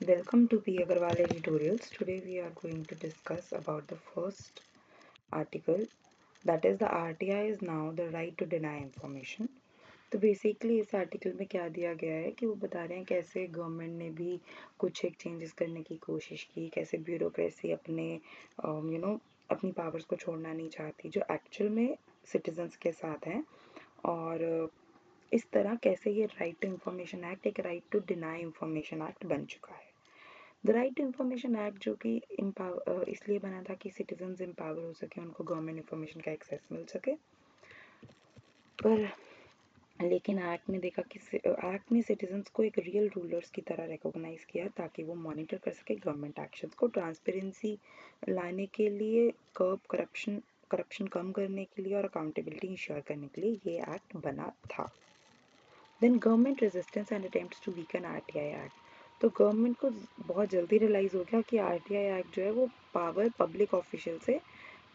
Welcome to P. Agarwal Editorials. Today we are going to discuss about the first article, that is the RTI is now the right to deny information. तो basically इस article में क्या दिया गया है कि वो बता रहे हैं कैसे गवर्नमेंट ने भी कुछ एक चेंजेस करने की कोशिश की, कैसे ब्यूरोक्रेसी अपने अपनी पावर्स को छोड़ना नहीं चाहती जो एक्चुअल में सिटीजन्स के साथ हैं, और इस तरह कैसे ये राइट टू इंफॉर्मेशन एक्ट एक right to deny information act बन चुका है। The right to information act जो कि इसलिए बना था कि सिटीजन्स एम्पावर हो सके, उनको गवर्नमेंट इंफॉर्मेशन का एक्सेस मिल सके। पर लेकिन एक्ट ने देखा कि एक्ट ने सिटीजन्स को एक रियल रूलर्स की तरह रिकॉग्नाइज किया ताकि वो मॉनिटर कर सके गवर्नमेंट एक्शंस को, ट्रांसपेरेंसी लाने के लिए, करप्शन कम करने के लिए और अकाउंटेबिलिटी इंश्योर करने के लिए ये एक्ट बना था। Then government resistance and attempts to weaken RTI act. तो गवर्नमेंट को बहुत जल्दी रियलाइज़ हो गया कि आरटीआई एक्ट जो है वो पावर पब्लिक ऑफिशियल से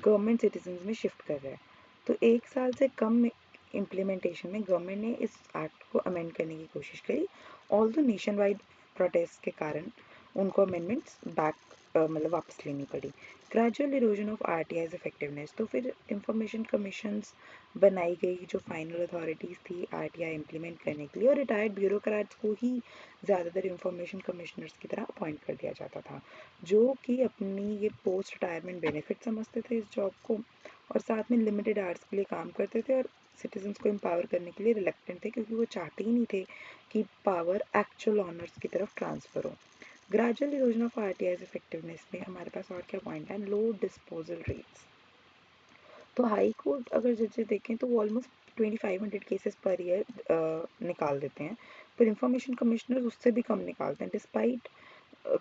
गवर्नमेंट सिटीजन्स में शिफ्ट कर रहा है। तो 1 साल से कम इम्प्लीमेंटेशन में गवर्नमेंट ने इस एक्ट को अमेंड करने की कोशिश करी, ऑल्दो नेशन वाइड प्रोटेस्ट के कारण उनको अमेंडमेंट्स वापस लेनी पड़ी। ग्रेजुअल इरोजन ऑफ आरटीआईज इफेक्टिवनेस, तो फिर इंफॉर्मेशन कमीशंस बनाई गई जो फाइनल अथॉरिटीज़ थी आरटीआई इम्प्लीमेंट करने के लिए, और रिटायर्ड ब्यूरोक्रेट्स को ही ज़्यादातर इंफॉर्मेशन कमिश्नर्स की तरह अपॉइंट कर दिया जाता था, जो कि अपनी ये पोस्ट रिटायरमेंट बेनिफिट समझते थे इस जॉब को, और साथ में लिमिटेड आवर्स के लिए काम करते थे और सिटीजन्स को एम्पावर करने के लिए रिलेक्टेंट थे, क्योंकि वो चाहते ही नहीं थे कि पावर एक्चुअल ऑनर्स की तरफ ट्रांसफ़र हो। ग्रेजुअल इरोजन ऑफ आरटीआईज इफेक्टिवनेस में हमारे पास और क्या पॉइंट है, लो डिस्पोजल रेट्स। तो हाई कोर्ट अगर जजेस देखें तो वो ऑलमोस्ट 2500 केसेस पर ईयर निकाल देते हैं, पर इंफॉर्मेशन कमिश्नर उससे भी कम निकालते हैं, डिस्पाइट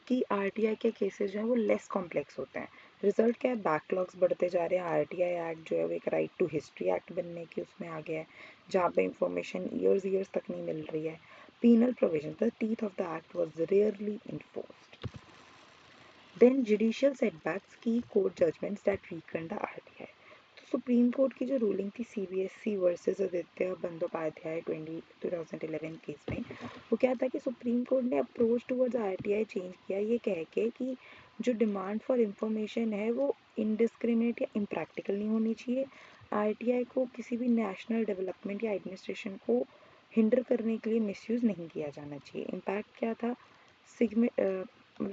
कि आरटीआई के केसेस जो हैं वो लेस कॉम्प्लेक्स होते हैं। रिजल्ट क्या है, बैकलॉग्स बढ़ते जा रहे हैं। आरटीआई एक्ट जो है वो एक राइट टू हिस्ट्री एक्ट बनने की उसमें आ गया है, जहाँ पे इंफॉर्मेशन ईयर्स तक नहीं मिल रही है। Penal provision, the teeth of the act was rarely enforced. Then judicial setbacks की court judgments that weaken the RTI. तो सुप्रीम कोर्ट की जो रूलिंग थी CBSE versus Aditya Bandopadhyay 2011 case में, वो क्या था कि सुप्रीम कोर्ट ने अप्रोच टुवर्ड्स आरटीआई चेंज किया, ये कह के कि जो डिमांड फॉर इंफॉर्मेशन है वो इनडिस्क्रिमिनेट या इम्प्रैक्टिकल नहीं होनी चाहिए। आरटीआई को किसी भी नेशनल डेवलपमेंट या एडमिनिस्ट्रेशन को हिंडर करने के लिए मिसयूज़ नहीं किया जाना चाहिए। इम्पैक्ट क्या था,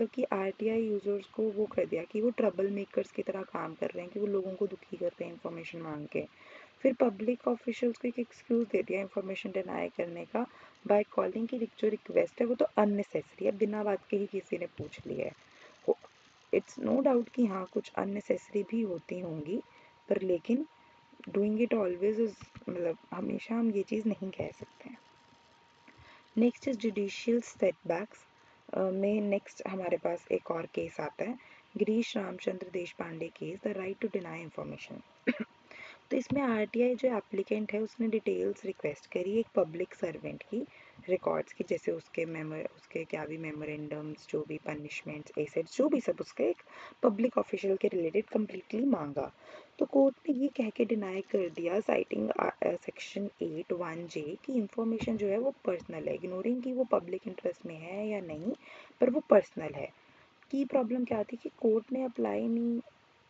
कि आरटीआई यूज़र्स को वो कर दिया कि वो ट्रबल मेकर्स की तरह काम कर रहे हैं, कि वो लोगों को दुखी कर रहे हैं इंफॉर्मेशन मांग के। फिर पब्लिक ऑफिशियल्स को एक एक्सक्यूज़ दे दिया इंफॉर्मेशन डिनाई करने का, बाय कॉलिंग की जो रिक्वेस्ट है वो तो अननेसेसरी है, बिना बात के ही किसी ने पूछ लिया है। इट्स नो डाउट कि हाँ कुछ अननेसेसरी भी होती होंगी, पर लेकिन डूइंग इट ऑलवेज इज हमेशा हम ये चीज़ नहीं कह सकते हैं। नेक्स्ट इज जुडिशियल सेटबैक्स में नेक्स्ट हमारे पास एक और केस आता है, Girish Ramchandra Deshpande case, the right to deny information. तो इसमें आरटीआई जो एप्लीकेंट है उसने डिटेल्स रिक्वेस्ट करी एक पब्लिक सर्वेंट की, रिकॉर्ड्स की, जैसे उसके क्या भी मेमोरेंडम्स, जो भी पनिशमेंट्स, एसेट्स, जो भी सब उसका एक पब्लिक ऑफिशियल के रिलेटेड कम्प्लीटली मांगा। तो कोर्ट ने ये कह के डिनाई कर दिया, साइटिंग सेक्शन 8(1)(j कि इंफॉर्मेशन जो है वो पर्सनल है, इग्नोरिंग कि वो पब्लिक इंटरेस्ट में है या नहीं, पर वो पर्सनल है। की प्रॉब्लम क्या थी कि कोर्ट ने अप्लाई नहीं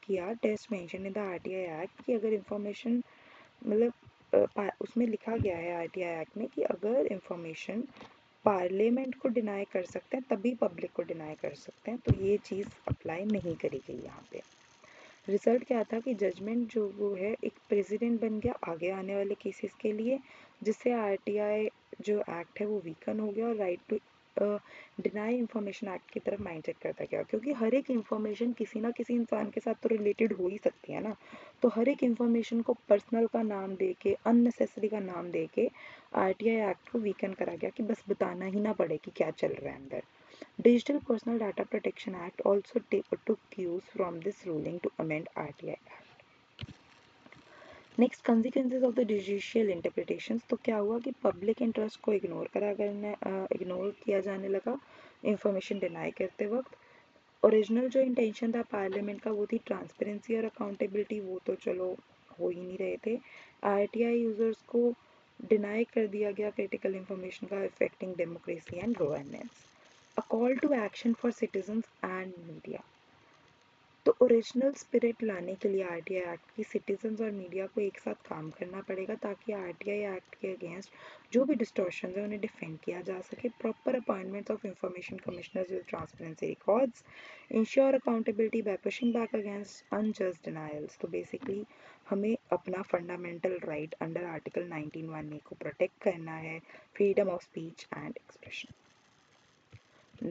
किया test mention in the RTI act कि अगर इंफॉर्मेशन उसमें लिखा गया है आरटीआई एक्ट में कि अगर इंफॉर्मेशन पार्लियामेंट को डिनाई कर सकते हैं तभी पब्लिक को डिनाई कर सकते हैं, तो ये चीज़ अप्लाई नहीं करी गई यहाँ पे। रिजल्ट क्या था कि जजमेंट जो वो है एक प्रेसिडेंट बन गया आगे आने वाले केसेस के लिए, जिससे आरटीआई जो एक्ट है वो वीकन हो गया और right to deny information act की तरफ माइंडसेट करता गया, क्योंकि हर एक इंफॉर्मेशन किसी ना किसी इंसान के साथ तो रिलेटेड हो ही सकती है ना। तो हर एक इंफॉर्मेशन को पर्सनल का नाम दे के, अननेसेसरी का नाम दे के आरटीआई एक्ट को वीकन करा गया कि बस बताना ही ना पड़े कि क्या चल रहा है अंदर। Digital Personal Data Protection Act also took cues from this ruling to amend RTI Act. Next, consequences of the judicial interpretations। तो क्या हुआ कि पब्लिक इंटरेस्ट को इग्नोर किया जाने लगा इंफॉर्मेशन डिनाई करते वक्त। ओरिजिनल जो इंटेंशन था पार्लियामेंट का वो थी ट्रांसपेरेंसी और अकाउंटेबिलिटी, वो तो चलो हो ही नहीं रहे थे। आरटीआई यूजर्स को डिनाई कर दिया गया क्रिटिकल इंफॉर्मेशन का, affecting democracy and governance. A call to action for citizens and media. तो ओरिजिनल स्पिरिट लाने के लिए आरटीआई एक्ट की सिटीजन्स और मीडिया को एक साथ काम करना पड़ेगा ताकि आरटीआई एक्ट के अगेंस्ट जो भी डिस्टॉर्शन है उन्हें डिफेंड किया जा सके. Proper appointments of information commissioners with transparency records, ensure accountability bye pushing back against unjust denials. तो बेसिकली हमें अपना फंडामेंटल राइट अंडर आर्टिकल 19(1) को प्रोटेक्ट करना है, freedom of speech and expression.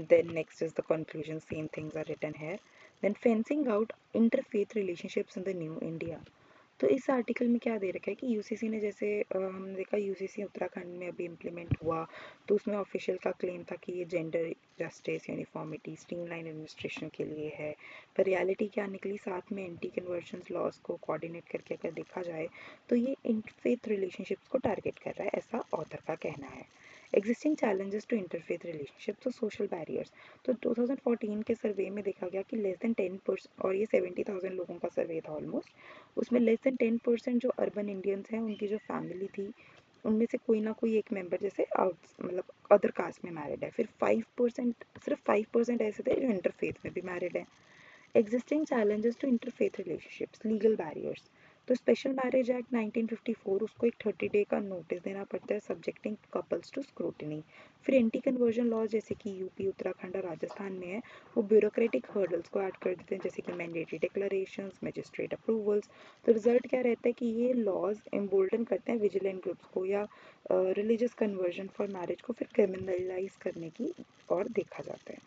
Then next is the conclusion, same things are written here. Then fencing out interfaith relationships in the new India. तो इस article में क्या दे रखा है कि यूसीसी ने जैसे हमने देखा यूसीसी उत्तराखंड में अभी इम्प्लीमेंट हुआ तो उसमें ऑफिशियल का क्लेम था कि ये gender justice uniformity streamline administration के लिए है, पर रियलिटी क्या निकली, साथ में एंटी कन्वर्जन लॉज को कोऑर्डिनेट करके अगर देखा जाए तो ये इंटरफेथ रिलेशनशिप्स को टारगेट कर रहा है, ऐसा ऑथर का कहना है. Existing challenges to interfaith relationship, तो सोशल बैरियर्स. तो 2014 के सर्वे में देखा गया कि लेस देन 10%, और ये 70,000 लोगों का सर्वे था ऑलमोस्ट, उसमें लेस देन 10% जो अर्बन इंडियंस हैं उनकी जो फैमिली थी उनमें से कोई ना कोई एक मेंबर जैसे आउट मतलब अदर कास्ट में मैरिड है. फिर 5%, सिर्फ 5% ऐसे थे जो इंटरफेथ में भी मैरिड है. Existing challenges to interfaith relationships, legal barriers. तो स्पेशल मैरिज एक्ट 1954 उसको एक 30 डे का नोटिस देना पड़ता है सब्जेक्टिंग कपल्स टू स्क्रूटनी. फिर एंटी कन्वर्जन लॉज जैसे कि यूपी उत्तराखंड और राजस्थान में है वो ब्यूरोक्रेटिक हर्डल्स को ऐड कर देते हैं जैसे कि मैंडेटरी डिक्लेरेशंस, मजिस्ट्रेट अप्रूवल्स. तो रिजल्ट क्या रहता है कि ये लॉज एम्बोल्डन करते हैं विजिलेंट ग्रुप्स को या रिलीजियस कन्वर्जन फॉर मैरिज को फिर क्रिमिनलाइज करने की और देखा जाता है.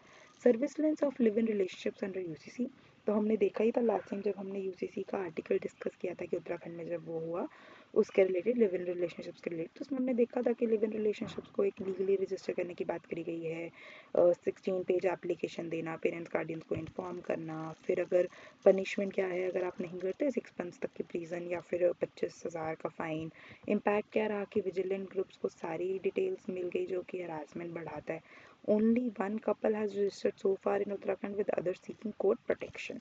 Surveillance of live in relationships under UCC. तो हमने देखा ही था लास्ट टाइम जब हमने यूसीसी का आर्टिकल डिस्कस किया था कि उत्तराखंड में जब वो हुआ उसके रिलेटेड लिव इन रिलेशनशिप्स के रिलेटेड, तो उसमें हमने देखा था कि लिव इन रिलेशनशिप्स को एक लीगली रजिस्टर करने की बात करी गई है. 16 पेज एप्लीकेशन देना, पेरेंट्स गार्डियंस को इन्फॉर्म करना, फिर अगर पनिशमेंट क्या है अगर आप नहीं करते 6 मंथ्स तक की प्रिजन या फिर 25,000 का फाइन. इम्पैक्ट क्या रहा कि विजिलेंट ग्रुप्स को सारी डिटेल्स मिल गई जो कि हरासमेंट बढ़ाता है. Only one couple has registered so far in Uttarakhand with others seeking court protection.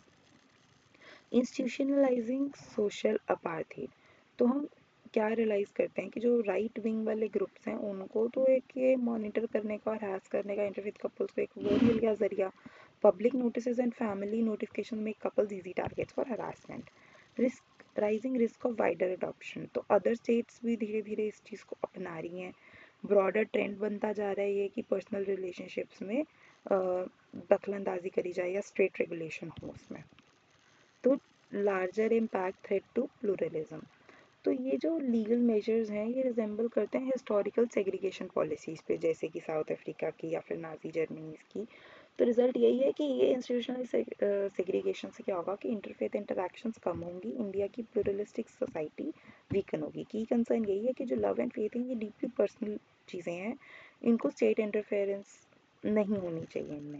Institutionalizing social apartheid. तो हम क्या रियलाइज़ करते हैं कि जो राइट विंग वाले ग्रुप्स हैं उनको तो एक ये मॉनिटर करने का और हैस करने का इंटरफेथ कपल्स को एक वो मिल गया जरिया. Public notice and family notification make couples easy targets for harassment. Risk rising risk of wider adoption. तो अदर स्टेट्स भी धीरे धीरे इस चीज़ को अपना रही हैं. ब्रॉडर ट्रेंड बनता जा रहा है ये कि पर्सनल रिलेशनशिप्स में दखलंदाजी करी जाए या स्ट्रेट रेगुलेशन हो उसमें. तो larger impact threat to pluralism. तो ये जो लीगल मेजर्स हैं ये रिजेंबल करते हैं हिस्टोरिकल सेग्रीगेशन पॉलिसीज़ पे जैसे कि साउथ अफ्रीका की या फिर नाजी जर्मनीज़ की. तो रिजल्ट यही है कि ये इंस्टीट्यूशनल सेग्रीगेशन से क्या होगा कि इंटरफेथ इंटरेक्शंस कम होंगी, इंडिया की प्लूरलिस्टिक सोसाइटी वीकन होगी. की कंसर्न यही है कि जो लव एंड फेथ हैं ये डीपली पर्सनल चीज़ें हैं, इनको स्टेट इंटरफेरेंस नहीं होनी चाहिए इनमें.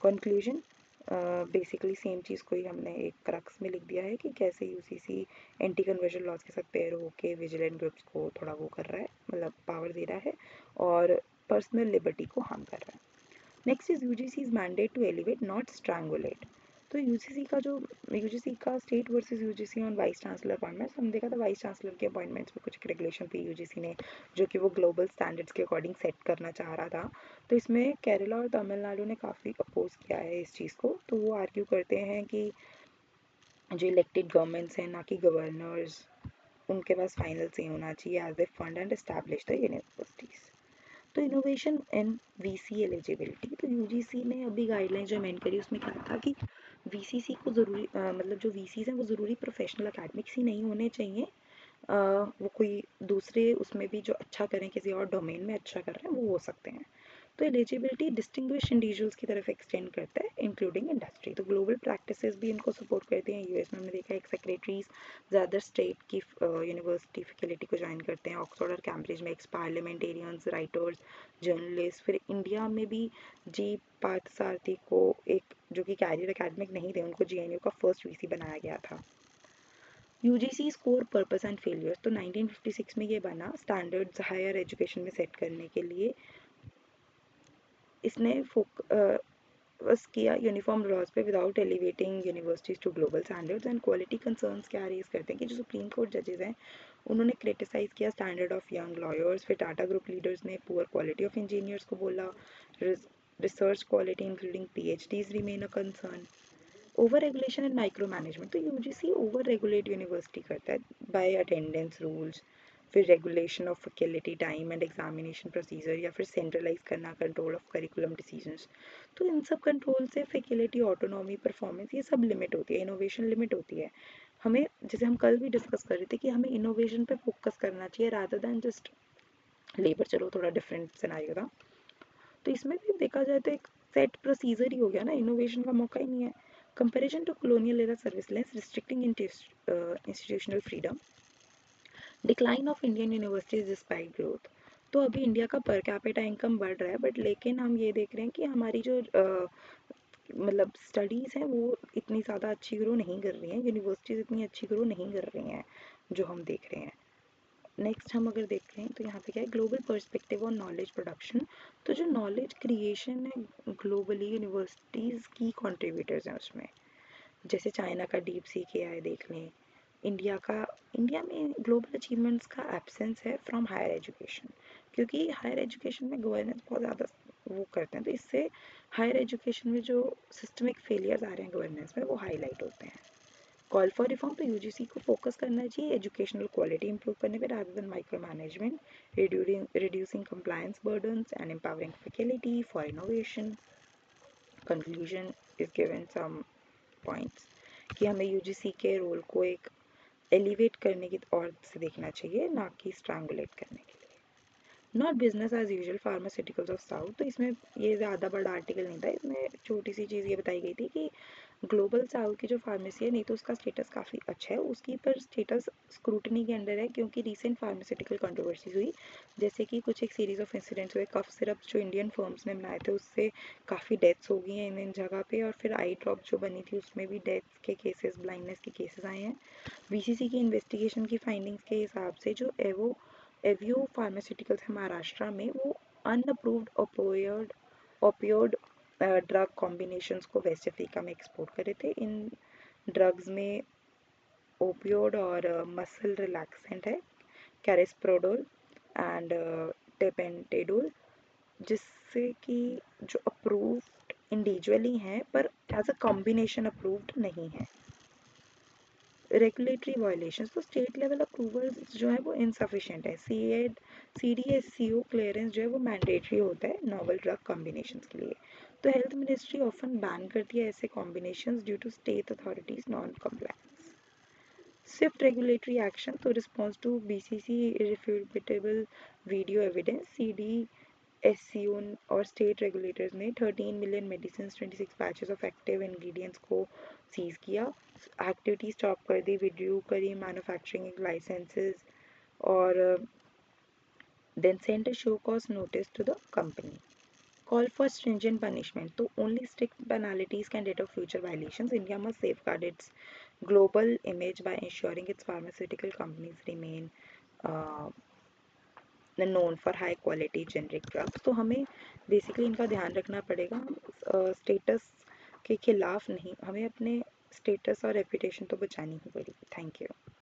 कंक्लूजन, बेसिकली सेम चीज़ को ही हमने एक क्रक्स में लिख दिया है कि कैसे यूसीसी एंटी कन्वर्जन लॉज के साथ पेयर होके विजिलेंट ग्रुप्स को थोड़ा वो कर रहा है, मतलब पावर दे रहा है और पर्सनल लिबर्टी को हार्म कर रहा है. Next is UGC's mandate to elevate not strangulate. तो यूजीसी का state versus UGC on vice chancellor appointments, हम देखा था वाइस चांसलर के अपॉइंटमेंट्स में कुछ रेगुलेशन थी यूजीसी ने जो कि वो ग्लोबल स्टैंडर्ड्स के अकॉर्डिंग सेट करना चाह रहा था. तो इसमें केरला और तमिलनाडु ने काफ़ी अपोज किया है इस चीज़ को. तो वो आर्ग्यू करते हैं कि जो इलेक्टेड गवर्नमेंट्स हैं ना कि गवर्नर्स, उनके पास फाइनल से होना चाहिए as they fund and establish the universities. तो इनोवेशन एंड वीसी एलिजिबिलिटी. तो यूजीसी ने अभी गाइडलाइन जो अमेंड करी उसमें क्या था कि वीसीसी को ज़रूरी मतलब जो वीसीज हैं वो ज़रूरी प्रोफेशनल अकेडमिक्स ही नहीं होने चाहिए, वो कोई दूसरे उसमें भी जो अच्छा करें किसी और डोमेन में अच्छा कर रहे हैं वो हो सकते हैं. तो एलिजिबिलिटी डिस्टिंग्विश इंडिविजुअल्स की तरफ एक्सटेंड करता है इंक्लूडिंग इंडस्ट्री. तो ग्लोबल प्रैक्टिसेस भी इनको सपोर्ट करते हैं. यूएस में हमने देखा एक सेक्रेटरीज ज़्यादा स्टेट की यूनिवर्सिटी फैकल्टी को ज्वाइन करते हैं. ऑक्सफोर्ड और कैम्ब्रिज में एक्स पार्लियामेंटेरियंस, राइटर्स, जर्नलिस्ट. फिर इंडिया में भी जी पार्थसारथी को एक जो कि कैरियर अकेडमिक नहीं थे उनको जेएनयू का फर्स्ट वीसी बनाया गया था. UGC core purpose and failures. तो 1956 में ये बना स्टैंडर्ड्स हायर एजुकेशन में सेट करने के लिए. इसने फोकस किया यूनिफॉर्म लॉज पे without elevating universities to global standards. And quality concerns क्या रेज करते हैं कि जो सुप्रीम कोर्ट जजेस हैं उन्होंने क्रिटिसाइज़ किया स्टैंडर्ड ऑफ यंग लॉयर्स. फिर टाटा ग्रुप लीडर्स ने पुअर क्वालिटी ऑफ इंजीनियर्स को बोला. research quality including PhDs remain a concern. Over regulation and micro management, तो यूजीसी ओवर रेगुलेट यूनिवर्सिटी करता है बाय अटेंडेंस रूल्स, फिर regulation of faculty time and examination procedure, या फिर centralise करना control of curriculum decisions. तो इन सब control से फैकल्टी ऑटोनॉमी, परफॉर्मेंस, ये सब लिमिट होती है, इनोवेशन लिमिट होती है। हमें, जैसे हम कल भी डिस्कस कर रहे थे, कि हमें इनोवेशन पे फोकस करना चाहिए रादर दैन जस्ट लेबर। चलो थोड़ा डिफरेंट सिनारियो था। तो इसमें भी देखा जाए तो एक सेट प्रोसीजर ही हो गया ना, इनोवेशन का मौका ही नहीं है। Comparison to colonial era service lines restricting institutional freedom, decline of Indian universities despite growth. तो अभी इंडिया का पर कैपिटा इनकम बढ़ रहा है, बट लेकिन हम ये देख रहे हैं कि हमारी जो मतलब स्टडीज़ हैं वो इतनी ज़्यादा अच्छी ग्रो नहीं कर रही हैं, यूनिवर्सिटीज़ इतनी अच्छी ग्रो नहीं कर रही हैं जो हम देख रहे हैं। नेक्स्ट हम अगर देख रहे हैं तो यहाँ पे क्या है, global perspective on knowledge production. तो जो नॉलेज क्रिएशन है ग्लोबली, यूनिवर्सिटीज़ की कंट्रीब्यूटर्स हैं उसमें। जैसे चाइना का डीप सी के आई देख लें, इंडिया का, इंडिया में ग्लोबल अचीवमेंट्स का एब्सेंस है फ्रॉम हायर एजुकेशन, क्योंकि हायर एजुकेशन में गवर्नेंस बहुत ज़्यादा वो करते हैं, तो इससे हायर एजुकेशन में जो सिस्टमिक फेलियर्स आ रहे हैं गवर्नेंस में वो हाईलाइट होते हैं। कॉल फॉर रिफॉर्म, तो यूजीसी को फोकस करना चाहिए एजुकेशनल क्वालिटी इंप्रूव करने पे rather than micro management, reducing compliance burdens and empowering faculty for innovation. Conclusion is given some points कि हमें यूजीसी के रोल को एक एलिवेट करने की और से देखना चाहिए, ना कि स्ट्रैंगुलेट करने के लिए। Not business as usual pharmaceuticals of south, तो इसमें ये ज़्यादा बड़ा आर्टिकल नहीं था, इसमें छोटी सी चीज़ ये बताई गई थी कि ग्लोबल साउथ की जो फार्मेसी है, नहीं तो उसका स्टेटस काफ़ी अच्छा है, उसकी पर स्टेटस स्क्रूटनी के अंडर है, क्योंकि रिसेंट फार्मास्यूटिकल कंट्रोवर्सीज हुई, जैसे कि कुछ एक सीरीज ऑफ इंसिडेंट्स हुए, कफ सिरप जो इंडियन फर्म्स ने बनाए थे उससे काफ़ी डेथ्स हो गई हैं इन जगह पे, और फिर आई ड्रॉप जो बनी थी उसमें भी डेथ्स के केसेस, ब्लाइंडनेस के केसेस आए हैं। बीसीसी की इन्वेस्टिगेशन की फाइंडिंग्स के हिसाब से जो एवियो फार्मास्यूटिकल्स है महाराष्ट्र में, वो अनअप्रूव्ड ओपियोड ड्रग कॉम्बिनेशंस को वेस्ट अफ्रीका में एक्सपोर्ट करे थे। इन ड्रग्स में ओपियोड और मसल रिलैक्सेंट है, कैरिस्प्रोडोल एंड टेपेंटेडोल, जिससे कि जो अप्रूव्ड इंडिविजुअली हैं पर एज अ कॉम्बिनेशन अप्रूव्ड नहीं है। रेगुलेटरी वायलेशंस, तो स्टेट लेवल अप्रूवल्स जो है वो इनसफिशिएंट है। CDSCO क्लियरेंस जो है वो मैंडेटरी होता है नोवल ड्रग कॉम्बिनेशंस के लिए। तो हेल्थ मिनिस्ट्री ऑफन बैन करती है ऐसे combinations due to state authorities non compliance. Swift regulatory action, तो response to BCC irrefutable video evidence, CDSCO और स्टेट रेगुलेटर्स ने 13 million medicine, 26 batches of active ingredients को सीज किया, एक्टिविटी स्टॉप कर दी, विड्रू करी मैन्युफैक्चरिंग लाइसेंसेस, और then sent a show cause notice to the company. Call for stringent punishment. So only strict penalties can deter future violations. India must safeguard its global image by ensuring its pharmaceutical companies remain uh, known for high quality generic drugs. तो हमें basically इनका ध्यान रखना पड़ेगा, status के खिलाफ नहीं, हमें अपने स्टेटस और रेपुटेशन तो बचानी ही पड़ेगी। Thank you.